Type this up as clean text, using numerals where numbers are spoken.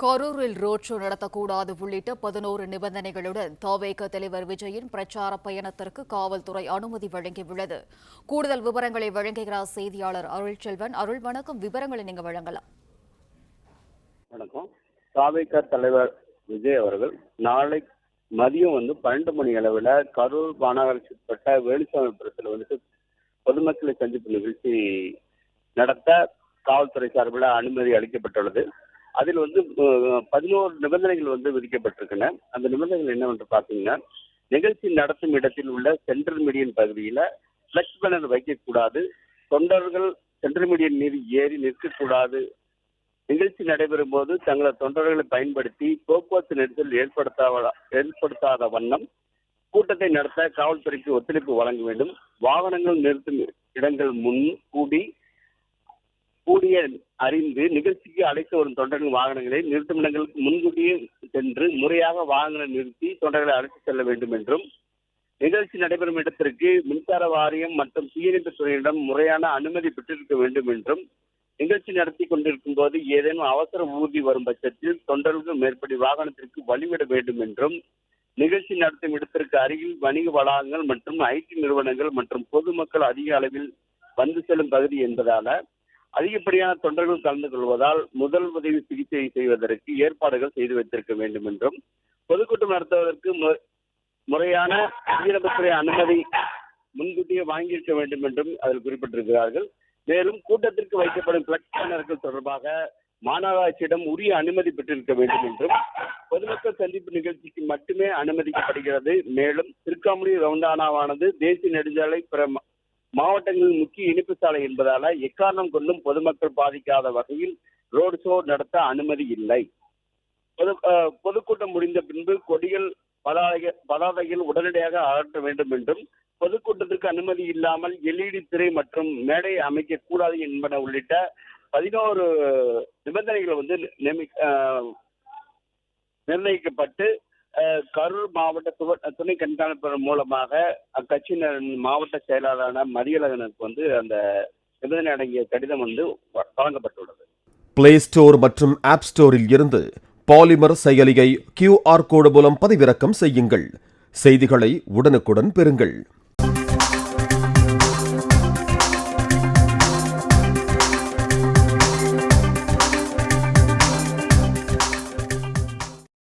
கரூரில் road show நடத்தக்கூடாது உள்ளிட்ட 11 நிபந்தனைகளுடன் தவேக தலைவர் விஜயின் பிரச்சார பயணத்திற்கு காவல்துறை அனுமதி வழங்கியுள்ளது. கூடுதல் விவரங்களை வழங்குகிறார் செய்தியாளர் அருள்செல்வன். அருள், வணக்கம். விவரங்களை நீங்க வழங்கலாம். வணக்கம். தவேக தலைவர் விஜய் அவர்கள் நாளை மதியம் 12 மணி அளவில் கரூர் மாநகராட்சி உட்பட்ட வேலுசாமிபுரத்தில் பொதுமக்களை சந்திப்பு நிகழ்ச்சி நடத்த காவல்துறை சார்பில் அனுமதி அளிக்கப்பட்டுள்ளது. அதில் 11 நிபந்தனைகள் விதிக்கப்பட்டிருக்கின்றன. அந்த நிபந்தனைகள் என்னவென்று பார்த்தீங்கன்னா, நிகழ்ச்சி நடத்தும் இடத்தில் உள்ள சென்ட்ரல் மீடியன் பகுதியில் பிளக்ஸ் பேனர் வைக்கக்கூடாது, தொண்டர்கள் சென்ட்ரல் மீடியன் மீது ஏறி நிற்கக்கூடாது, நிகழ்ச்சி நடைபெறும் போது தங்களது தொண்டர்களை பயன்படுத்தி போக்குவரத்து நெரிசல் ஏற்படுத்தாத வண்ணம் கூட்டத்தை நடத்த காவல்துறைக்கு ஒத்துழைப்பு வழங்க வேண்டும். வாகனங்கள் நிறுத்தும் இடங்கள் கூடிய அறிந்து நிகழ்ச்சிக்கு அழைத்து வரும் தொண்டர்கள் வாகனங்களை நிறுத்தும் இடங்களுக்கு முன்கூட்டியே சென்று முறையாக வாகனம் நிறுத்தி தொண்டர்களை அழைத்து செல்ல வேண்டும் என்றும், நிகழ்ச்சி நடைபெறும் இடத்திற்கு மின்சார வாரியம் மற்றும் தீயணைப்பு துறையிடம் முறையான அனுமதி பெற்றிருக்க வேண்டும் என்றும், நிகழ்ச்சி நடத்தி கொண்டிருக்கும் போது ஏதேனும் அவசர ஊர்தி வரும் பட்சத்தில் தொண்டர்களுக்கு மேற்படி வாகனத்திற்கு வழிவிட வேண்டும் என்றும், நிகழ்ச்சி நடத்தும் இடத்திற்கு அருகில் வணிக வளாகங்கள் மற்றும் ஐடி நிறுவனங்கள் மற்றும் பொதுமக்கள் அதிக அளவில் வந்து செல்லும் பகுதி என்பதால அதிகப்படியான தொண்டர்கள் கலந்து கொள்வதால் முதல் உதவி சிகிச்சை செய்வதற்கு ஏற்பாடுகள் செய்து வைத்திருக்க வேண்டும் என்றும், பொதுக்கூட்டம் நடத்துவதற்கு முறையான தீயணைப்புத்துறை அனுமதி முன்கூட்டியே வாங்கியிருக்க வேண்டும் என்றும் அதில் குறிப்பிட்டிருக்கிறார்கள். மேலும் கூட்டத்திற்கு வைக்கப்படும் பிளக்ஸ் பேனர்கள் தொடர்பாக மாநகராட்சியிடம் உரிய அனுமதி பெற்றிருக்க வேண்டும் என்றும், பொதுமக்கள் சந்திப்பு நிகழ்ச்சிக்கு மட்டுமே அனுமதிக்கப்படுகிறது. மேலும் திருக்காமணி ரவுண்டானாவானது தேசிய நெடுஞ்சாலை பிற மாவட்டங்களின் முக்கிய இணைப்பு சாலை என்பதால எக்காரணம் கொண்டும் பொதுமக்கள் பாதிக்காத வகையில் ரோடு ஷோ நடத்த அனுமதி இல்லை. பொதுக்கூட்டம் முடிந்த பின்பு கொடிகள் பதாதைகள் உடனடியாக அகற்ற வேண்டும் என்றும், பொதுக்கூட்டத்திற்கு அனுமதி இல்லாமல் LED திரை மற்றும் மேடை அமைக்க கூடாது என்பன உள்ளிட்ட 11 நிபந்தனைகள் நிர்ணயிக்கப்பட்டு கரூர் மாவட்ட துணை கண்காணிப்பாளர் மூலமாக அக்கட்சியினர் மாவட்ட செயலாளரான மதியழகனுக்கு அந்த நிபந்தனை அடங்கிய கடிதம் வழங்கப்பட்டுள்ளது. பிளே ஸ்டோர் மற்றும் ஆப் ஸ்டோரில் இருந்து பாலிமர் செயலியை QR கோடு மூலம் பதிவிறக்கம் செய்யுங்கள். செய்திகளை உடனுக்குடன் பெறுங்கள்.